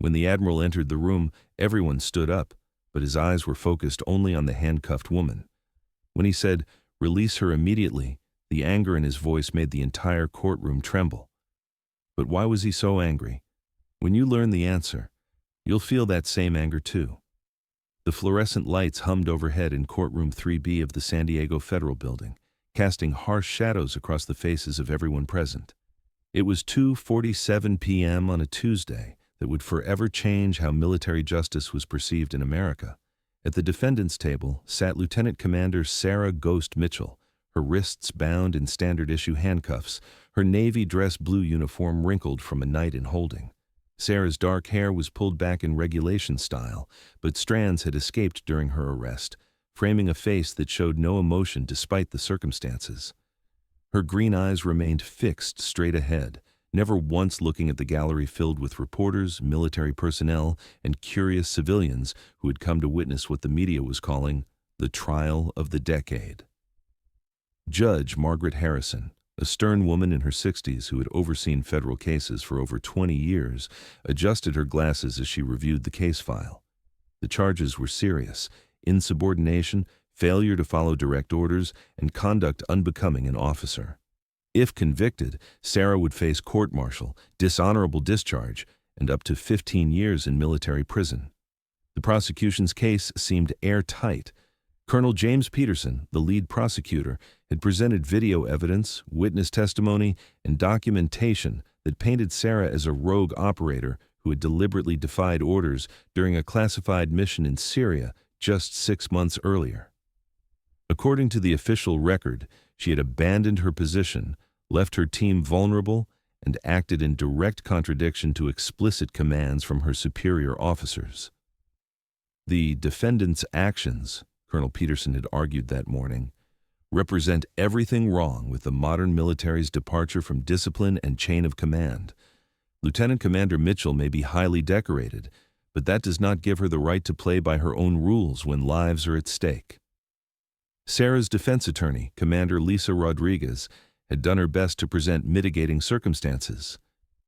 When the Admiral entered the room, everyone stood up, but his eyes were focused only on the handcuffed woman. When he said, "Release her immediately," the anger in his voice made the entire courtroom tremble. But why was he so angry? When you learn the answer, you'll feel that same anger too. The fluorescent lights hummed overhead in courtroom 3B of the San Diego Federal Building, casting harsh shadows across the faces of everyone present. It was 2:47 p.m. on a Tuesday that would forever change how military justice was perceived in America. At the defendant's table sat Lieutenant Commander Sarah Ghost Mitchell, her wrists bound in standard-issue handcuffs, her navy dress blue uniform wrinkled from a night in holding. Sarah's dark hair was pulled back in regulation style, but strands had escaped during her arrest, framing a face that showed no emotion despite the circumstances. Her green eyes remained fixed straight ahead, never once looking at the gallery filled with reporters, military personnel, and curious civilians who had come to witness what the media was calling the trial of the decade. Judge Margaret Harrison, a stern woman in her 60s who had overseen federal cases for over 20 years, adjusted her glasses as she reviewed the case file. The charges were serious: insubordination, failure to follow direct orders, and conduct unbecoming an officer. If convicted, Sarah would face court-martial, dishonorable discharge, and up to 15 years in military prison. The prosecution's case seemed airtight. Colonel James Peterson, the lead prosecutor, had presented video evidence, witness testimony, and documentation that painted Sarah as a rogue operator who had deliberately defied orders during a classified mission in Syria just 6 months earlier. According to the official record, she had abandoned her position, left her team vulnerable, and acted in direct contradiction to explicit commands from her superior officers. The defendant's actions, Colonel Peterson had argued that morning, represent everything wrong with the modern military's departure from discipline and chain of command. Lieutenant Commander Mitchell may be highly decorated, but that does not give her the right to play by her own rules when lives are at stake. Sarah's defense attorney, Commander Lisa Rodriguez, had done her best to present mitigating circumstances.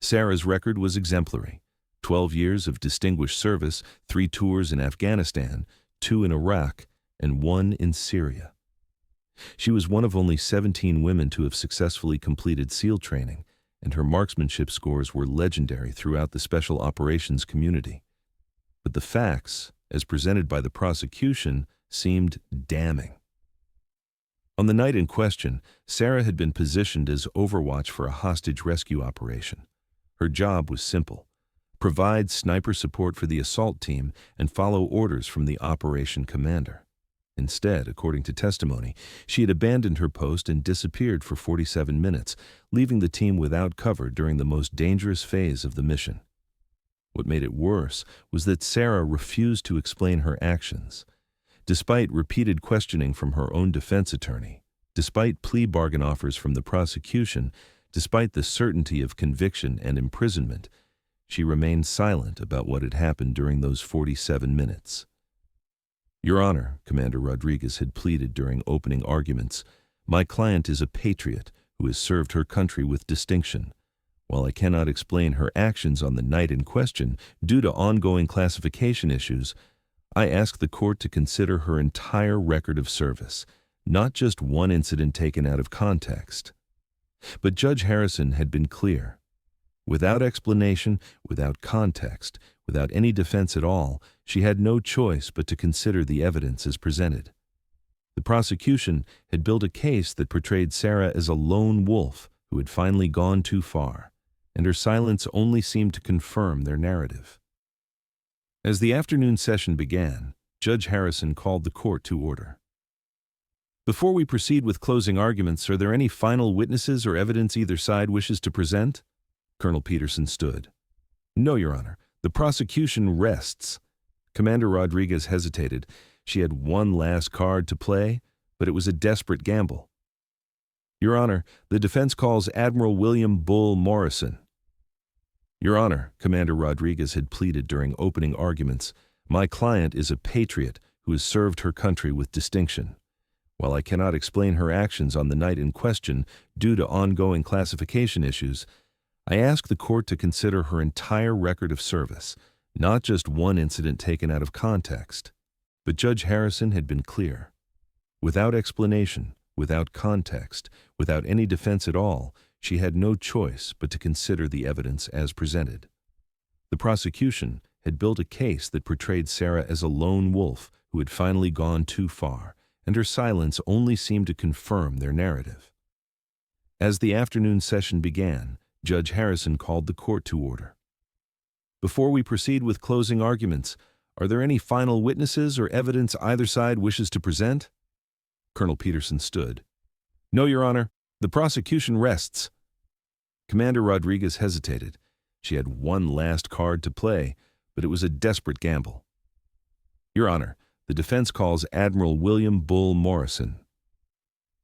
Sarah's record was exemplary: 12 years of distinguished service, 3 tours in Afghanistan, 2 in Iraq, and 1 in Syria. She was one of only 17 women to have successfully completed SEAL training, and her marksmanship scores were legendary throughout the special operations community. But the facts, as presented by the prosecution, seemed damning. On the night in question, Sarah had been positioned as overwatch for a hostage rescue operation. Her job was simple: provide sniper support for the assault team and follow orders from the operation commander. Instead, according to testimony, she had abandoned her post and disappeared for 47 minutes, leaving the team without cover during the most dangerous phase of the mission. What made it worse was that Sarah refused to explain her actions. Despite repeated questioning from her own defense attorney, despite plea bargain offers from the prosecution, despite the certainty of conviction and imprisonment, she remained silent about what had happened during those 47 minutes. "Your Honor," Commander Rodriguez had pleaded during opening arguments, "my client is a patriot who has served her country with distinction. While I cannot explain her actions on the night in question due to ongoing classification issues, I ask the court to consider her entire record of service, not just one incident taken out of context." But Judge Harrison had been clear. Without explanation, without context, without any defense at all, she had no choice but to consider the evidence as presented. The prosecution had built a case that portrayed Sarah as a lone wolf who had finally gone too far, and her silence only seemed to confirm their narrative. As the afternoon session began, Judge Harrison called the court to order. "Before we proceed with closing arguments, are there any final witnesses or evidence either side wishes to present?" Colonel Peterson stood. "No, Your Honor. The prosecution rests." Commander Rodriguez hesitated. She had one last card to play, but it was a desperate gamble. "Your Honor, the defense calls Admiral William Bull Morrison." "Your Honor," Commander Rodriguez had pleaded during opening arguments, "my client is a patriot who has served her country with distinction. While I cannot explain her actions on the night in question due to ongoing classification issues, I ask the court to consider her entire record of service, Not just one incident taken out of context, but Judge Harrison had been clear. Without explanation, without context, without any defense at all, she had no choice but to consider the evidence as presented. The prosecution had built a case that portrayed Sarah as a lone wolf who had finally gone too far, and her silence only seemed to confirm their narrative. As the afternoon session began, Judge Harrison called the court to order. Before we proceed with closing arguments, are there any final witnesses or evidence either side wishes to present? Colonel Peterson stood. No, Your Honor. The prosecution rests. Commander Rodriguez hesitated. She had one last card to play, but it was a desperate gamble. Your Honor, the defense calls Admiral William Bull Morrison.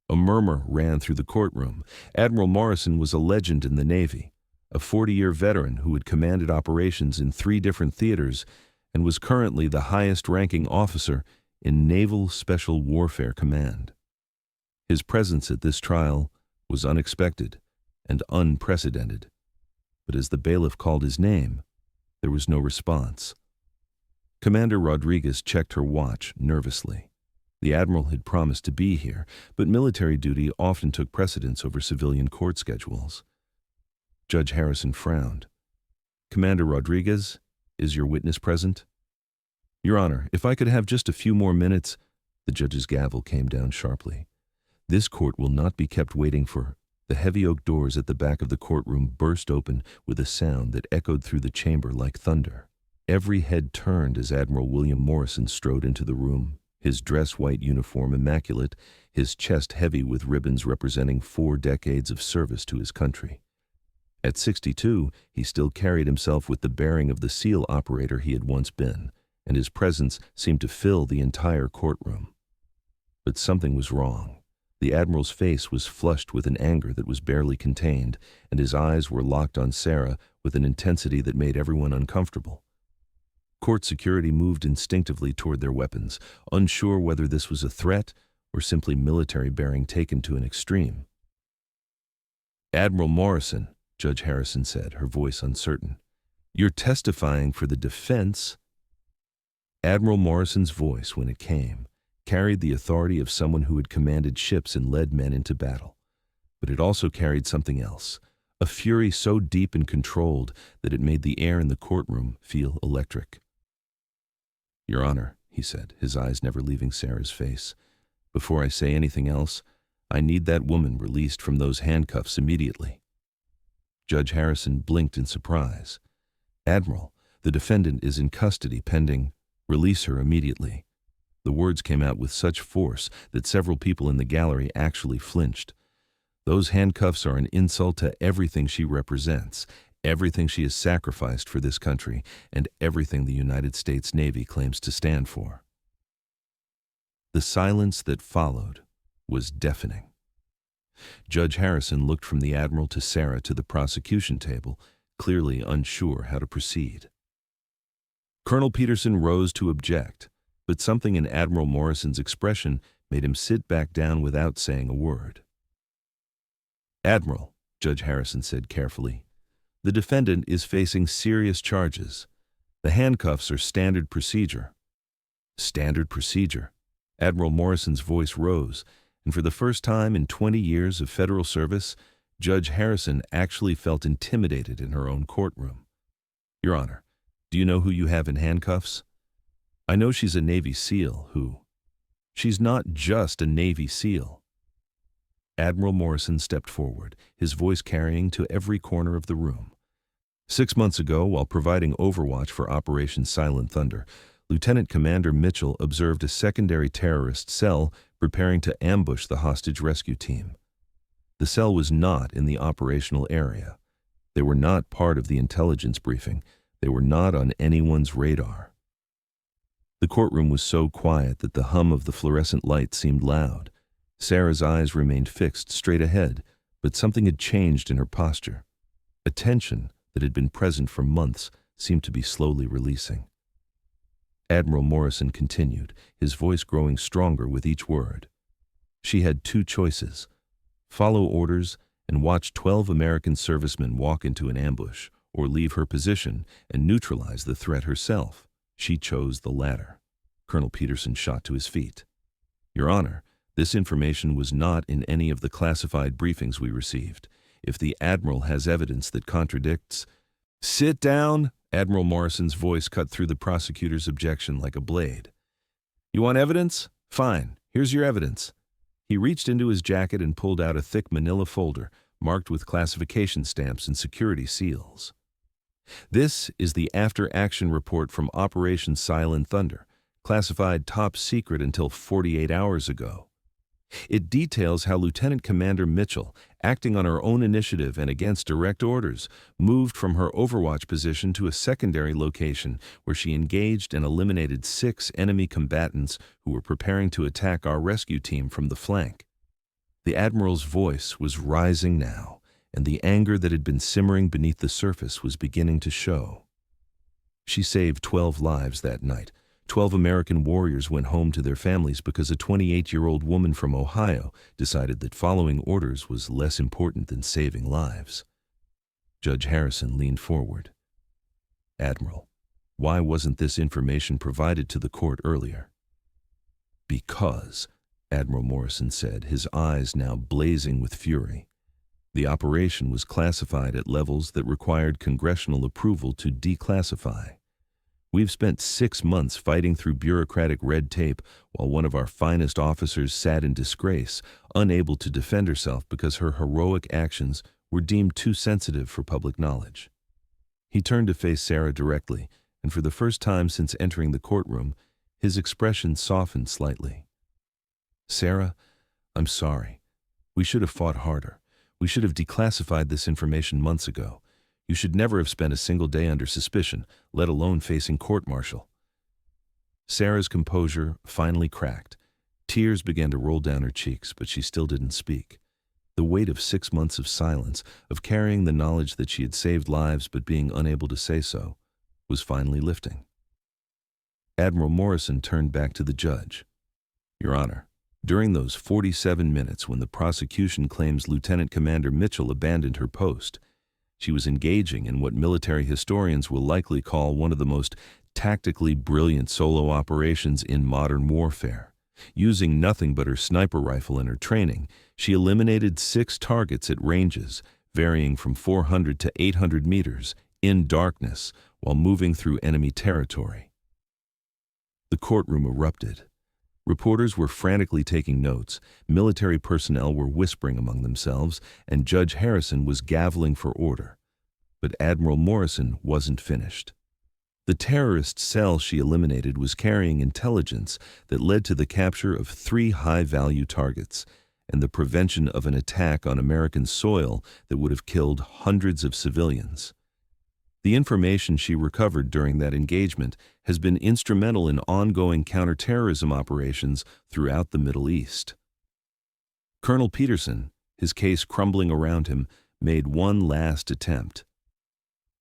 A murmur ran through the courtroom. Admiral Morrison was a legend in the Navy, a 40-year veteran who had commanded operations in 3 different theaters and was currently the highest-ranking officer in Naval Special Warfare Command. His presence at this trial was unexpected and unprecedented, but as the bailiff called his name, there was no response. Commander Rodriguez checked her watch nervously. The Admiral had promised to be here, but military duty often took precedence over civilian court schedules. Judge Harrison frowned. Commander Rodriguez, is your witness present? Your Honor, if I could have just a few more minutes. The judge's gavel came down sharply. This court will not be kept waiting for. The heavy oak doors at the back of the courtroom burst open with a sound that echoed through the chamber like thunder. Every head turned as Admiral William Morrison strode into the room, his dress-white uniform immaculate, his chest heavy with ribbons representing 4 decades of service to his country. At 62, he still carried himself with the bearing of the SEAL operator he had once been, and his presence seemed to fill the entire courtroom. But something was wrong. The Admiral's face was flushed with an anger that was barely contained, and his eyes were locked on Sarah with an intensity that made everyone uncomfortable. Court security moved instinctively toward their weapons, unsure whether this was a threat or simply military bearing taken to an extreme. Admiral Morrison, Judge Harrison said, her voice uncertain, you're testifying for the defense. Admiral Morrison's voice, when it came, carried the authority of someone who had commanded ships and led men into battle. But it also carried something else, a fury so deep and controlled that it made the air in the courtroom feel electric. Your Honor, he said, his eyes never leaving Sarah's face, before I say anything else, I need that woman released from those handcuffs immediately. Judge Harrison blinked in surprise. Admiral, the defendant is in custody pending. Release her immediately. The words came out with such force that several people in the gallery actually flinched. Those handcuffs are an insult to everything she represents, everything she has sacrificed for this country, and everything the United States Navy claims to stand for. The silence that followed was deafening. Judge Harrison looked from the Admiral to Sarah to the prosecution table, clearly unsure how to proceed. Colonel Peterson rose to object, but something in Admiral Morrison's expression made him sit back down without saying a word. Admiral, Judge Harrison said carefully, the defendant is facing serious charges. The handcuffs are standard procedure. Standard procedure. Admiral Morrison's voice rose, and for the first time in 20 years of federal service, Judge Harrison actually felt intimidated in her own courtroom. Your Honor, do you know who you have in handcuffs? I know she's a Navy SEAL who... She's not just a Navy SEAL. Admiral Morrison stepped forward, his voice carrying to every corner of the room. 6 months ago, while providing overwatch for Operation Silent Thunder, Lieutenant Commander Mitchell observed a secondary terrorist cell preparing to ambush the hostage rescue team. The cell was not in the operational area. They were not part of the intelligence briefing. They were not on anyone's radar. The courtroom was so quiet that the hum of the fluorescent light seemed loud. Sarah's eyes remained fixed straight ahead, but something had changed in her posture. A tension that had been present for months seemed to be slowly releasing. Admiral Morrison continued, his voice growing stronger with each word. She had 2 choices: follow orders and watch 12 American servicemen walk into an ambush, or leave her position and neutralize the threat herself. She chose the latter. Colonel Peterson shot to his feet. Your Honor, this information was not in any of the classified briefings we received. If the Admiral has evidence that contradicts— Sit down! Admiral Morrison's voice cut through the prosecutor's objection like a blade. You want evidence? Fine, here's your evidence. He reached into his jacket and pulled out a thick manila folder marked with classification stamps and security seals. This is the after-action report from Operation Silent Thunder, classified top secret until 48 hours ago. It details how Lieutenant Commander Mitchell, acting on her own initiative and against direct orders, moved from her overwatch position to a secondary location where she engaged and eliminated 6 enemy combatants who were preparing to attack our rescue team from the flank. The Admiral's voice was rising now, and the anger that had been simmering beneath the surface was beginning to show. She saved 12 lives that night. 12 American warriors went home to their families because a 28-year-old woman from Ohio decided that following orders was less important than saving lives. Judge Harrison leaned forward. Admiral, why wasn't this information provided to the court earlier? Because, Admiral Morrison said, his eyes now blazing with fury. The operation was classified at levels that required congressional approval to declassify. We've spent 6 months fighting through bureaucratic red tape while one of our finest officers sat in disgrace, unable to defend herself because her heroic actions were deemed too sensitive for public knowledge. He turned to face Sarah directly, and for the first time since entering the courtroom, his expression softened slightly. Sarah, I'm sorry. We should have fought harder. We should have declassified this information months ago. You should never have spent a single day under suspicion, let alone facing court-martial. Sarah's composure finally cracked. Tears began to roll down her cheeks, but she still didn't speak. The weight of 6 months of silence, of carrying the knowledge that she had saved lives but being unable to say so, was finally lifting. Admiral Morrison turned back to the judge. Your Honor, during those 47 minutes when the prosecution claims Lieutenant Commander Mitchell abandoned her post, she was engaging in what military historians will likely call one of the most tactically brilliant solo operations in modern warfare. Using nothing but her sniper rifle and her training, she eliminated 6 targets at ranges varying from 400 to 800 meters in darkness while moving through enemy territory. The courtroom erupted. Reporters were frantically taking notes, military personnel were whispering among themselves, and Judge Harrison was gaveling for order. But Admiral Morrison wasn't finished. The terrorist cell she eliminated was carrying intelligence that led to the capture of 3 high-value targets and the prevention of an attack on American soil that would have killed hundreds of civilians. The information she recovered during that engagement has been instrumental in ongoing counterterrorism operations throughout the Middle East. Colonel Peterson, his case crumbling around him, made one last attempt.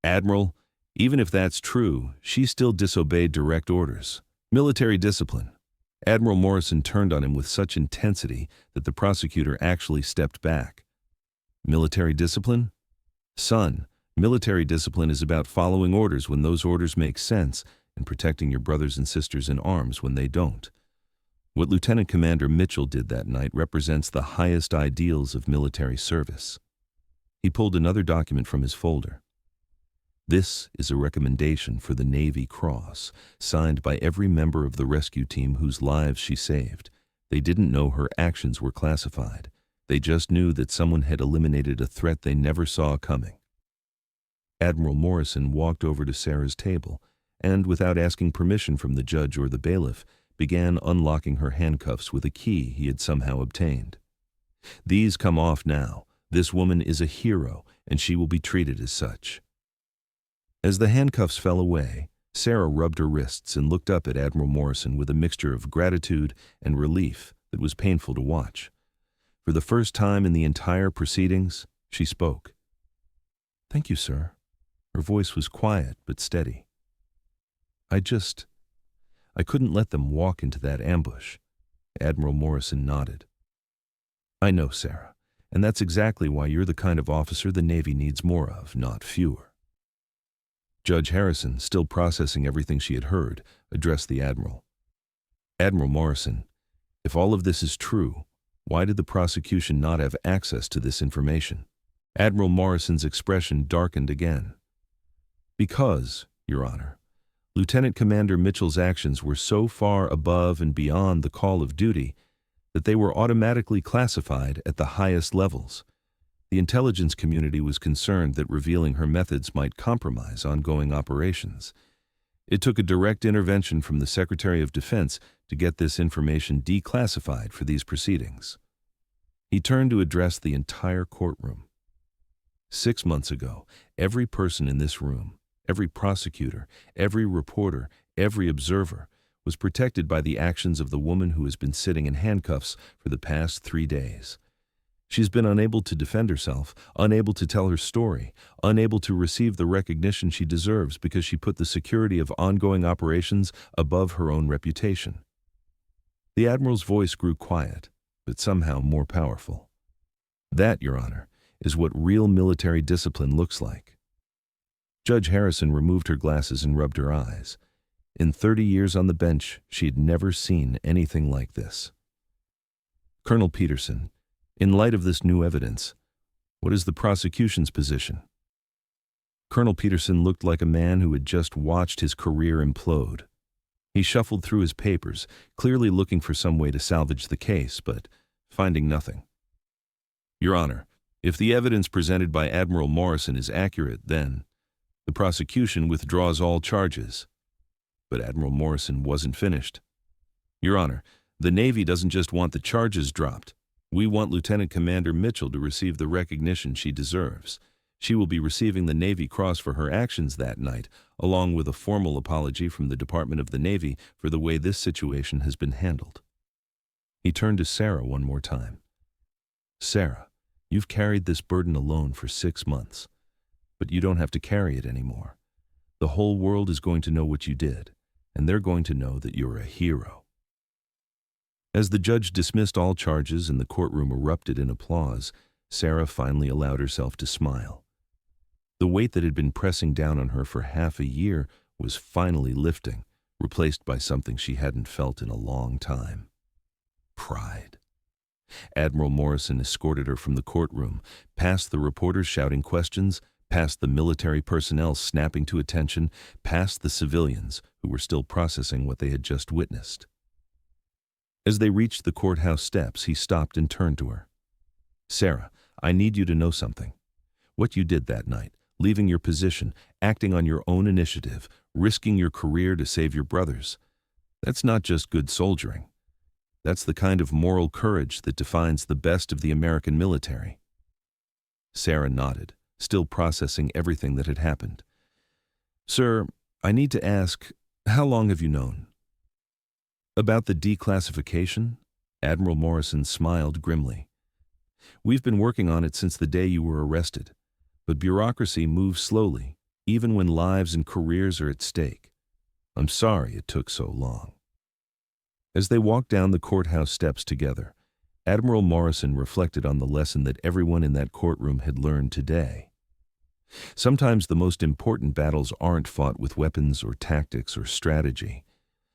Admiral, even if that's true, she still disobeyed direct orders. Military discipline. Admiral Morrison turned on him with such intensity that the prosecutor actually stepped back. Military discipline? Son, military discipline is about following orders when those orders make sense and protecting your brothers and sisters in arms when they don't. What Lieutenant Commander Mitchell did that night represents the highest ideals of military service. He pulled another document from his folder. This is a recommendation for the Navy Cross, signed by every member of the rescue team whose lives she saved. They didn't know her actions were classified. They just knew that someone had eliminated a threat they never saw coming. Admiral Morrison walked over to Sarah's table and, without asking permission from the judge or the bailiff, began unlocking her handcuffs with a key he had somehow obtained. These come off now. This woman is a hero, and she will be treated as such. As the handcuffs fell away, Sarah rubbed her wrists and looked up at Admiral Morrison with a mixture of gratitude and relief that was painful to watch. For the first time in the entire proceedings, she spoke. "Thank you, sir." Her voice was quiet but steady. I couldn't let them walk into that ambush." Admiral Morrison nodded. "I know, Sarah, and that's exactly why you're the kind of officer the Navy needs more of, not fewer." Judge Harrison, still processing everything she had heard, addressed the Admiral. Admiral Morrison, if all of this is true, why did the prosecution not have access to this information? Admiral Morrison's expression darkened again. Because, Your Honor, Lieutenant Commander Mitchell's actions were so far above and beyond the call of duty that they were automatically classified at the highest levels. The intelligence community was concerned that revealing her methods might compromise ongoing operations. It took a direct intervention from the Secretary of Defense to get this information declassified for these proceedings. He turned to address the entire courtroom. 6 months ago, every person in this room, every prosecutor, every reporter, every observer, was protected by the actions of the woman who has been sitting in handcuffs for the past 3 days. She's been unable to defend herself, unable to tell her story, unable to receive the recognition she deserves because she put the security of ongoing operations above her own reputation. The Admiral's voice grew quiet, but somehow more powerful. That, Your Honor, is what real military discipline looks like. Judge Harrison removed her glasses and rubbed her eyes. In 30 years on the bench, she had never seen anything like this. Colonel Peterson, in light of this new evidence, what is the prosecution's position? Colonel Peterson looked like a man who had just watched his career implode. He shuffled through his papers, clearly looking for some way to salvage the case, but finding nothing. Your Honor, if the evidence presented by Admiral Morrison is accurate, then the prosecution withdraws all charges. But Admiral Morrison wasn't finished. Your Honor, the Navy doesn't just want the charges dropped. We want Lieutenant Commander Mitchell to receive the recognition she deserves. She will be receiving the Navy Cross for her actions that night, along with a formal apology from the Department of the Navy for the way this situation has been handled. He turned to Sarah one more time. Sarah, you've carried this burden alone for 6 months, but you don't have to carry it anymore. The whole world is going to know what you did, and they're going to know that you're a hero. As the judge dismissed all charges and the courtroom erupted in applause, Sarah finally allowed herself to smile. The weight that had been pressing down on her for half a year was finally lifting, replaced by something she hadn't felt in a long time. Pride. Admiral Morrison escorted her from the courtroom, past the reporters shouting questions, past the military personnel snapping to attention, past the civilians who were still processing what they had just witnessed. As they reached the courthouse steps, he stopped and turned to her. Sarah, I need you to know something. What you did that night, leaving your position, acting on your own initiative, risking your career to save your brothers, that's not just good soldiering. That's the kind of moral courage that defines the best of the American military. Sarah nodded, still processing everything that had happened. Sir, I need to ask, how long have you known? About the declassification? Admiral Morrison smiled grimly. We've been working on it since the day you were arrested, but bureaucracy moves slowly, even when lives and careers are at stake. I'm sorry it took so long. As they walked down the courthouse steps together, Admiral Morrison reflected on the lesson that everyone in that courtroom had learned today. Sometimes the most important battles aren't fought with weapons or tactics or strategy.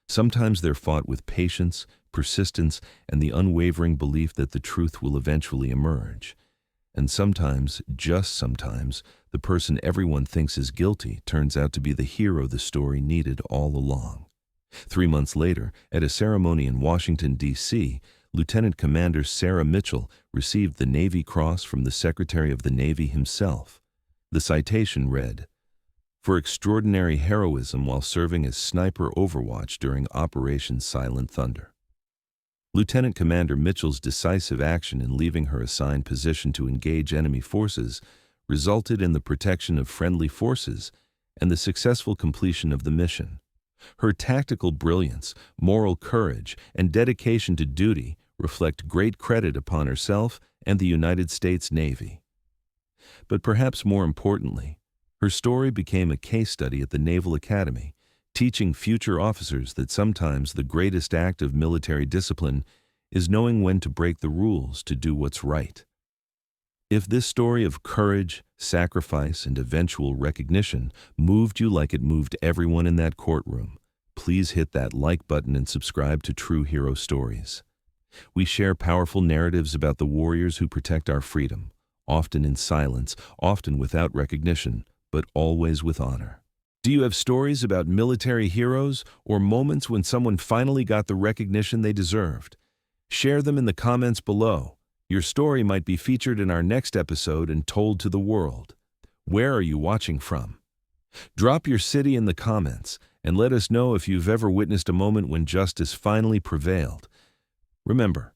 Sometimes they're fought with patience, persistence, and the unwavering belief that the truth will eventually emerge. And sometimes, just sometimes, the person everyone thinks is guilty turns out to be the hero the story needed all along. 3 months later, at a ceremony in Washington, D.C., Lieutenant Commander Sarah Mitchell received the Navy Cross from the Secretary of the Navy himself. The citation read, "For extraordinary heroism while serving as sniper overwatch during Operation Silent Thunder." Lieutenant Commander Mitchell's decisive action in leaving her assigned position to engage enemy forces resulted in the protection of friendly forces and the successful completion of the mission. Her tactical brilliance, moral courage, and dedication to duty reflect great credit upon herself and the United States Navy. But perhaps more importantly, her story became a case study at the Naval Academy, teaching future officers that sometimes the greatest act of military discipline is knowing when to break the rules to do what's right. If this story of courage, sacrifice, and eventual recognition moved you like it moved everyone in that courtroom, please hit that like button and subscribe to True Hero Stories. We share powerful narratives about the warriors who protect our freedom, often in silence, often without recognition, but always with honor. Do you have stories about military heroes or moments when someone finally got the recognition they deserved? Share them in the comments below. Your story might be featured in our next episode and told to the world. Where are you watching from? Drop your city in the comments and let us know if you've ever witnessed a moment when justice finally prevailed. Remember,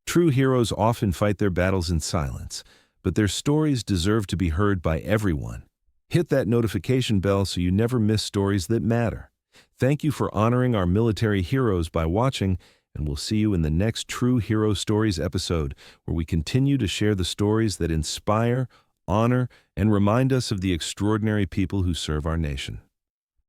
true heroes often fight their battles in silence, but their stories deserve to be heard by everyone. Hit that notification bell so you never miss stories that matter. Thank you for honoring our military heroes by watching, and we'll see you in the next True Hero Stories episode, where we continue to share the stories that inspire, honor, and remind us of the extraordinary people who serve our nation.